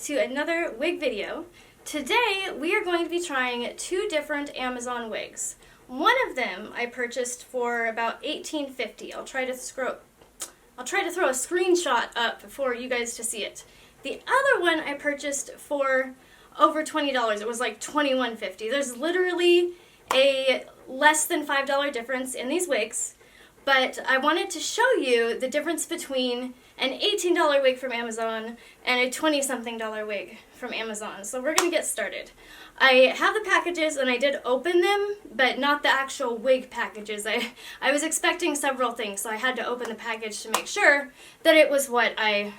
to another wig video. Today we are going to be trying two different Amazon wigs. One of them I purchased for about $18.50. I'll try to throw a screenshot up for you guys to see it. The other one I purchased for over $20. It was like $21.50. There's literally a less than $5 difference in these wigs, but I wanted to show you the difference between an $18 wig from Amazon and a $20-something wig from Amazon. So we're going to get started. I have the packages and I did open them, but not the actual wig packages. I was expecting several things, so I had to open the package to make sure that it was what I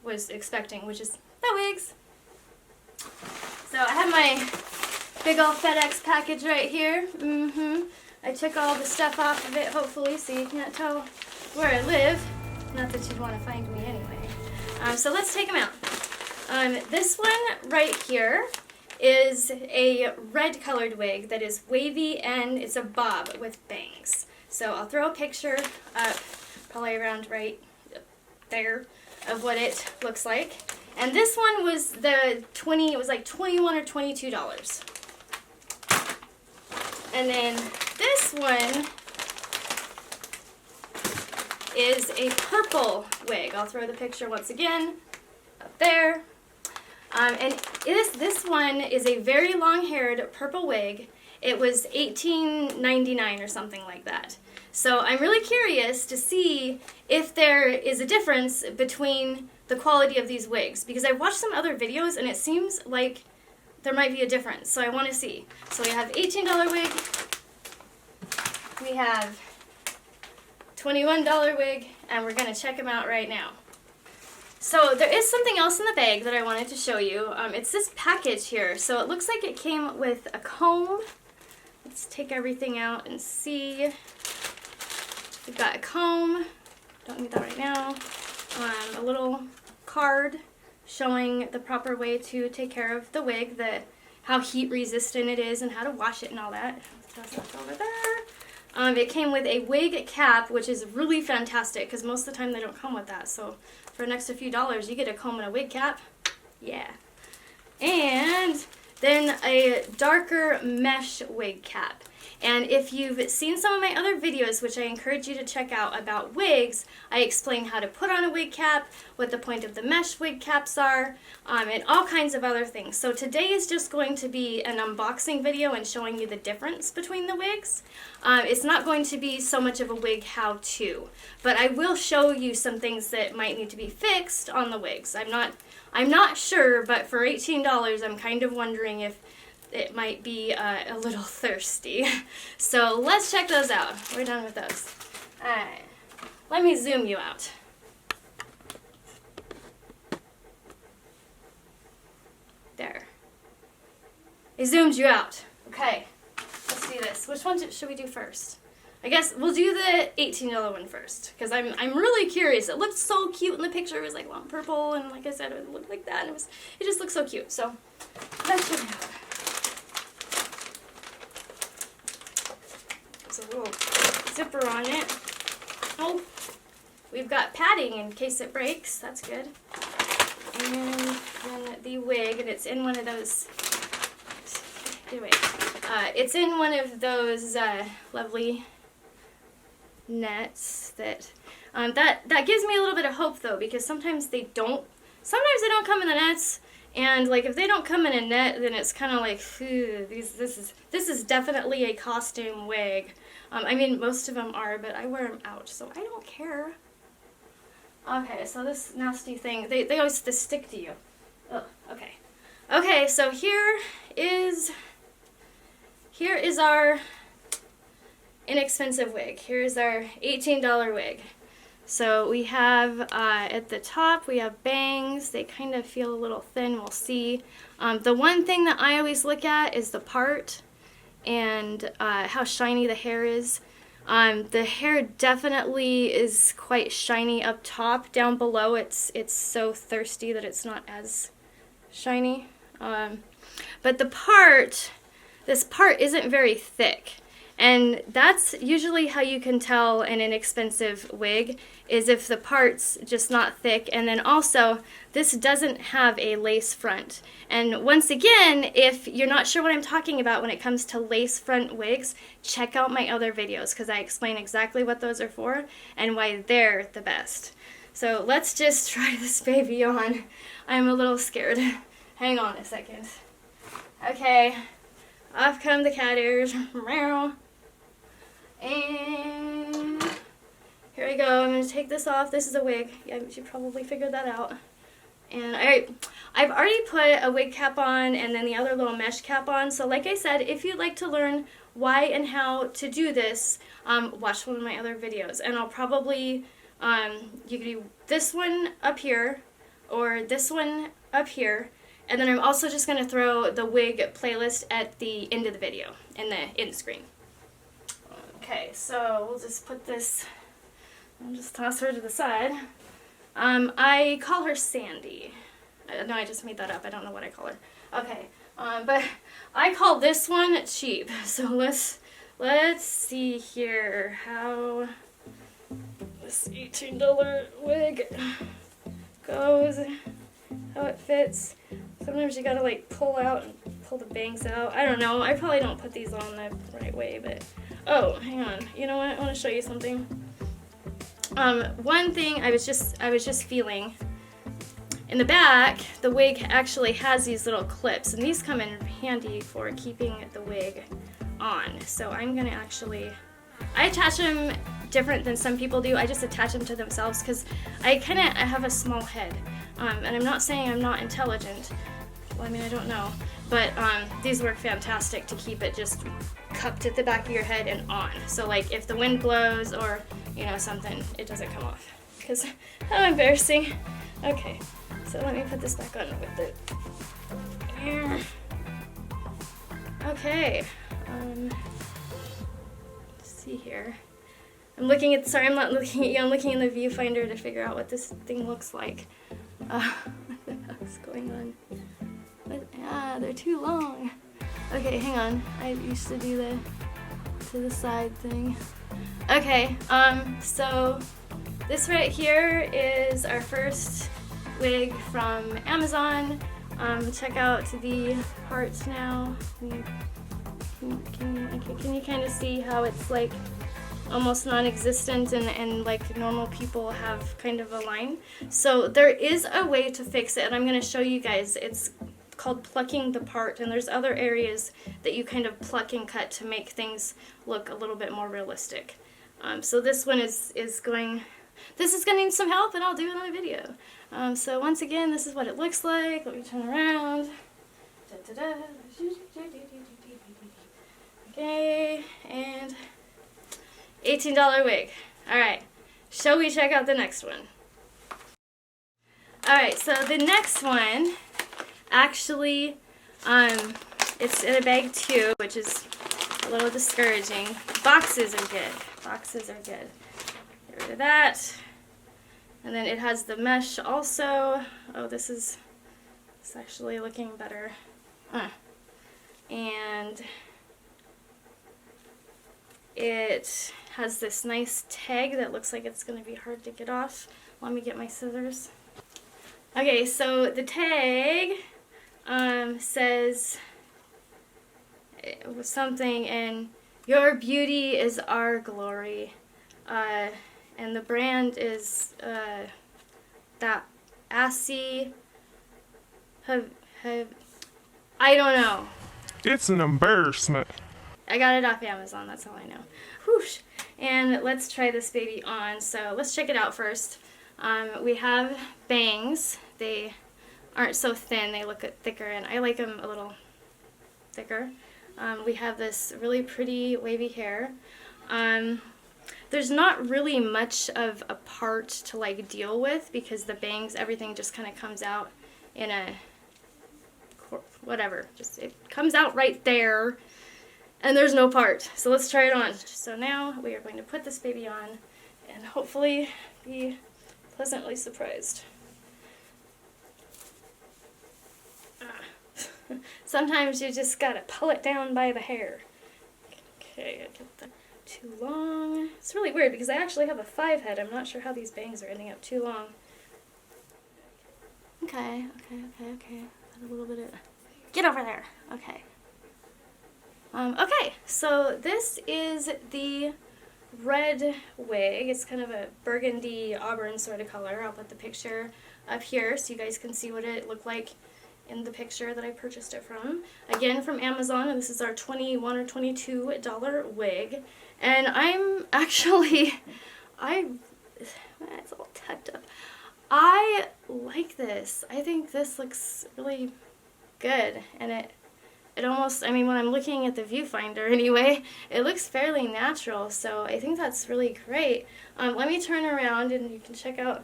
was expecting, which is the wigs. So I have my big old FedEx package right here. I took all the stuff off of it, hopefully, so you can't tell where I live. Not that you'd want to find me anyway. So let's take them out. This one right here is a red colored wig that is wavy and it's a bob with bangs. So I'll throw a picture up, probably around right there, of what it looks like. And this one was it was like $21 or $22. And then this one is a purple wig. I'll throw the picture once again up there. And this one is a very long-haired purple wig. It was $18.99 or something like that. So I'm really curious to see if there is a difference between the quality of these wigs, because I've watched some other videos and it seems like there might be a difference, so I want to see. So we have $18 wig, we have $21 wig, and we're going to check them out right now. So there is something else in the bag that I wanted to show you. It's this package here. So it looks like it came with a comb. Let's take everything out and see. We've got a comb, don't need that right now. A little card showing the proper way to take care of the wig, how heat resistant it is and how to wash it and all that. That's over there. It came with a wig cap, which is really fantastic because most of the time they don't come with that. So for an extra few dollars, you get a comb and a wig cap. Yeah. And then a darker mesh wig cap. And if you've seen some of my other videos, which I encourage you to check out about wigs, I explain how to put on a wig cap, what the point of the mesh wig caps are, and all kinds of other things. So today is just going to be an unboxing video and showing you the difference between the wigs. It's not going to be so much of a wig how-to, but I will show you some things that might need to be fixed on the wigs. I'm not sure, but for $18, I'm kind of wondering if it might be a little thirsty. So let's check those out. We're done with those. Alright, let me zoom you out. There. I zoomed you out. Okay, let's do this. Which one should we do first? I guess we'll do the $18 one first, because I'm really curious. It looked so cute in the picture. It was like long purple, and like I said, it looked like that, and it just looked so cute. So let's check it out. There's a little zipper on it. Oh, we've got padding in case it breaks. That's good. And then the wig, and it's in one of those. Anyway, it's in one of those lovely nets that gives me a little bit of hope though, because sometimes they don't come in the nets, and like if they don't come in a net, then it's kind of like, phew, this is definitely a costume wig. I mean, most of them are, but I wear them out, so I don't care. Okay, so this nasty thing, they always stick to you. Oh, okay. Okay, so here is our inexpensive wig. Here's our $18 wig. So we have, at the top, we have bangs. They kind of feel a little thin, we'll see. The one thing that I always look at is the part and how shiny the hair is. The hair definitely is quite shiny up top. Down below, it's so thirsty that it's not as shiny. But this part isn't very thick. And that's usually how you can tell an inexpensive wig, is if the part's just not thick. And then also, this doesn't have a lace front. And once again, if you're not sure what I'm talking about when it comes to lace front wigs, check out my other videos, because I explain exactly what those are for and why they're the best. So let's just try this baby on. I'm a little scared. Hang on a second. Okay, off come the cat ears. And here we go. I'm going to take this off. This is a wig. Yeah, you should probably figure that out. And I've already put a wig cap on and then the other little mesh cap on. So like I said, if you'd like to learn why and how to do this, watch one of my other videos. And I'll probably, you could do this one up here or this one up here. And then I'm also just going to throw the wig playlist at the end of the video, in the end screen. Okay, so we'll just put this, I'll just toss her to the side. I call her Sandy. No, I just made that up. I don't know what I call her. Okay, but I call this one cheap. So let's see here how this $18 wig goes, how it fits. Sometimes you gotta like pull out and pull the bangs out. I don't know. I probably don't put these on the right way, but oh, hang on. You know what? I want to show you something. One thing I was just feeling in the back, the wig actually has these little clips, and these come in handy for keeping the wig on. So I'm gonna I attach them different than some people do. I just attach them to themselves because I have a small head, and I'm not saying I'm not intelligent. Well, I mean, I don't know, but these work fantastic to keep it just cupped at the back of your head and on. So like if the wind blows or something, it doesn't come off. Because how embarrassing. Okay, so let me put this back on with it. Okay. Let's see here. I'm not looking at you. I'm looking in the viewfinder to figure out what this thing looks like. What the hell's going on? They're too long. Okay, hang on. I used to do the to the side thing. Okay, so this right here is our first wig from Amazon. Check out the parts now. Can you kind of see how it's like almost non-existent and like normal people have kind of a line? So there is a way to fix it, and I'm going to show you guys. It's called plucking the part, and there's other areas that you kind of pluck and cut to make things look a little bit more realistic. So this one is going to need some help, and I'll do another video. So once again, this is what it looks like. Let me turn around. Okay, and $18 wig. Alright, shall we check out the next one? Alright, so the next one, actually, it's in a bag too, which is a little discouraging. Boxes are good. Boxes are good. Get rid of that. And then it has the mesh also. Oh, it's actually looking better. And it has this nice tag that looks like it's going to be hard to get off. Let me get my scissors. Okay, so the tag says something in "Your beauty is our glory," and the brand is that Assy. I don't know. It's an embarrassment. I got it off Amazon, that's all I know. Whoosh! And let's try this baby on. So let's check it out first. We have bangs. They aren't so thin, they look thicker, and I like them a little thicker. We have this really pretty wavy hair. There's not really much of a part to like deal with because the bangs, everything just kind of comes out in a whatever, just it comes out right there. And there's no part. So let's try it on. So now we are going to put this baby on and hopefully be pleasantly surprised. Sometimes you just gotta pull it down by the hair. Okay, I get that too long. It's really weird because I actually have a 5 head. I'm not sure how these bangs are ending up too long. Okay. A little bit of... Get over there. Okay. Okay, so this is the red wig. It's kind of a burgundy auburn sort of color. I'll put the picture up here so you guys can see what it looked like in the picture that I purchased it from. Again, from Amazon, and this is our $21 or $22 wig. And I'm actually, it's all tucked up. I like this. I think this looks really good, and it almost, I mean, when I'm looking at the viewfinder anyway, it looks fairly natural, so I think that's really great. Let me turn around and you can check out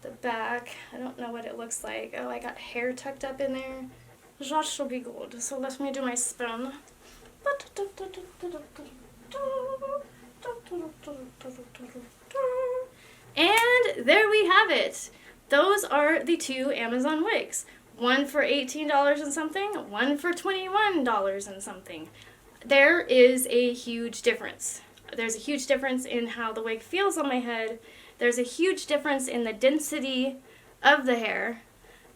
the back. I don't know what it looks like. Oh, I got hair tucked up in there. That shall be good. So let me do my spin. And there we have it. Those are the 2 Amazon wigs. One for $18 and something, one for $21 and something. There is a huge difference. There's a huge difference in how the wig feels on my head. There's a huge difference in the density of the hair.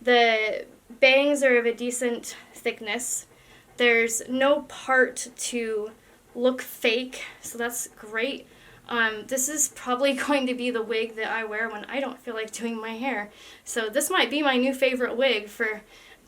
The bangs are of a decent thickness. There's no part to look fake, so that's great. This is probably going to be the wig that I wear when I don't feel like doing my hair. So this might be my new favorite wig for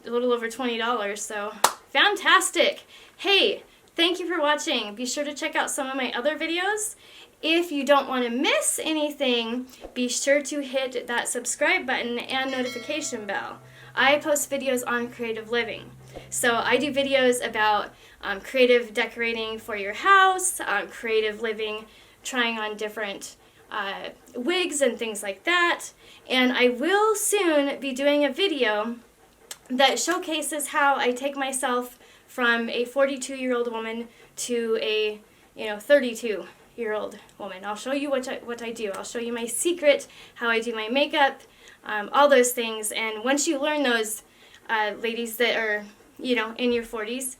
a little over $20, so fantastic. Hey, thank you for watching. Be sure to check out some of my other videos. If you don't want to miss anything, be sure to hit that subscribe button and notification bell. I post videos on creative living. So I do videos about creative decorating for your house, creative living, trying on different wigs and things like that. And I will soon be doing a video that showcases how I take myself from a 42-year-old woman to a 32-year-old woman. I'll show you what I do. I'll show you my secret, how I do my makeup, all those things. And once you learn those, ladies that are in your 40s,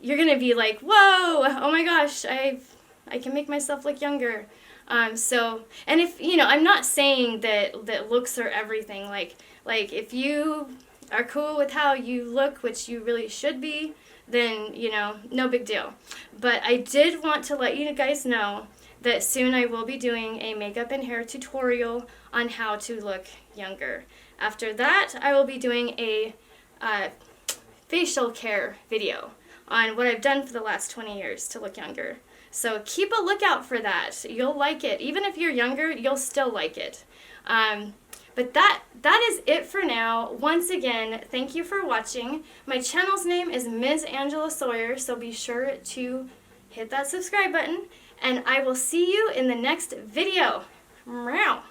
you're gonna be like, whoa, oh my gosh, I can make myself look younger. And if, I'm not saying that looks are everything. Like if you are cool with how you look, which you really should be, then, no big deal. But I did want to let you guys know that soon I will be doing a makeup and hair tutorial on how to look younger. After that, I will be doing a facial care video on what I've done for the last 20 years to look younger. So keep a lookout for that. You'll like it. Even if you're younger, you'll still like it. But that is it for now. Once again, thank you for watching. My channel's name is Ms. Angela Sawyer, so be sure to hit that subscribe button, and I will see you in the next video. Meow.